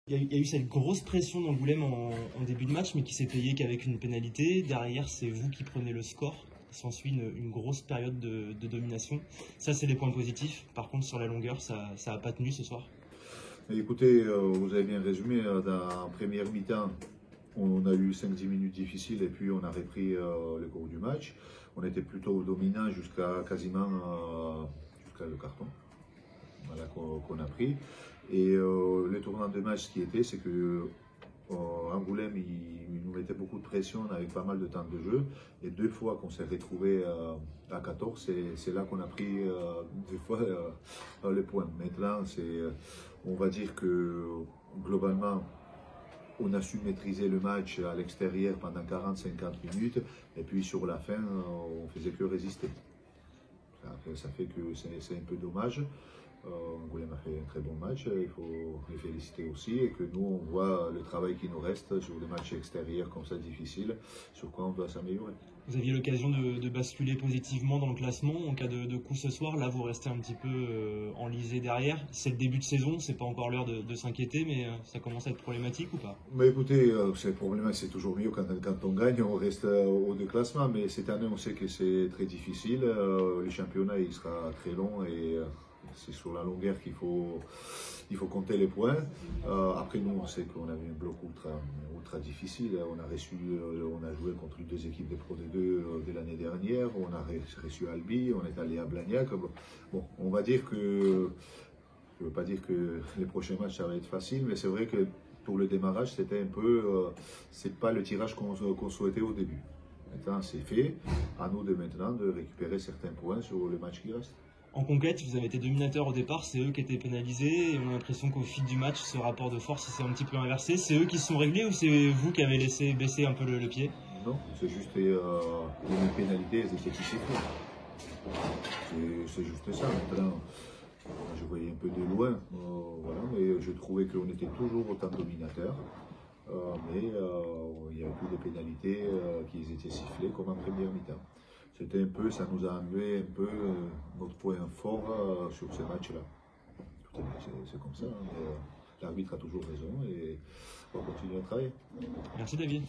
Il y a eu cette grosse pression d'Angoulême en début de match, mais qui s'est payée qu'avec une pénalité. Derrière, c'est vous qui prenez le score. S'ensuit une grosse période de domination. Ça, c'est des points positifs. Par contre, sur la longueur, ça n'a pas tenu ce soir. Écoutez, vous avez bien résumé. En première mi-temps, on a eu 5-10 minutes difficiles et puis on a repris le cours du match. On était plutôt dominant jusqu'à quasiment jusqu'à le carton, voilà, qu'on a pris. Et le tournant de match, ce qui était, c'est que Angoulême, il nous mettait beaucoup de pression avec pas mal de temps de jeu. Et deux fois qu'on s'est retrouvé à 14, c'est là qu'on a pris deux fois le point. Maintenant, on va dire que globalement, on a su maîtriser le match à l'extérieur pendant 40-50 minutes. Et puis sur la fin, on faisait que résister. Ça fait que c'est un peu dommage. Angoulême a fait un très bon match, il faut les féliciter aussi et que nous on voit le travail qui nous reste sur des matchs extérieurs comme ça difficiles, sur quoi on doit s'améliorer. Vous aviez l'occasion de basculer positivement dans le classement en cas de coup ce soir. Là, vous restez un petit peu enlisé derrière. C'est le début de saison, c'est pas encore l'heure de s'inquiéter, mais ça commence à être problématique ou pas? Mais écoutez, c'est problématique, c'est toujours mieux quand on gagne, on reste au de classement, mais cette année on sait que c'est très difficile. Le championnat il sera très long et c'est sur la longueur qu'il faut compter les points. Après, nous, on sait qu'on avait un bloc ultra difficile. On a joué contre deux équipes de Pro D2 de l'année dernière. On a reçu Albi, on est allé à Blagnac. Bon, on va dire que, je ne veux pas dire que les prochains matchs, ça va être facile, mais c'est vrai que pour le démarrage, c'était un peu, c'est pas le tirage qu'on souhaitait au début. Maintenant, c'est fait. À nous de maintenant de récupérer certains points sur le match qui reste. En conquête, vous avez été dominateur au départ, c'est eux qui étaient pénalisés et on a l'impression qu'au fil du match, ce rapport de force s'est un petit peu inversé. C'est eux qui se sont réglés ou c'est vous qui avez laissé baisser un peu le pied? Non, c'est juste les pénalités, elles étaient plus sifflées. C'est juste ça. Maintenant, je voyais un peu de loin, voilà, mais je trouvais qu'on était toujours autant dominateur. Mais il y a eu des pénalités qui étaient sifflées comme en première mi-temps. C'était un peu, ça nous a enlevé un peu notre point fort sur ce match-là. C'est comme ça, hein, l'arbitre a toujours raison et on va continuer à travailler. Merci David.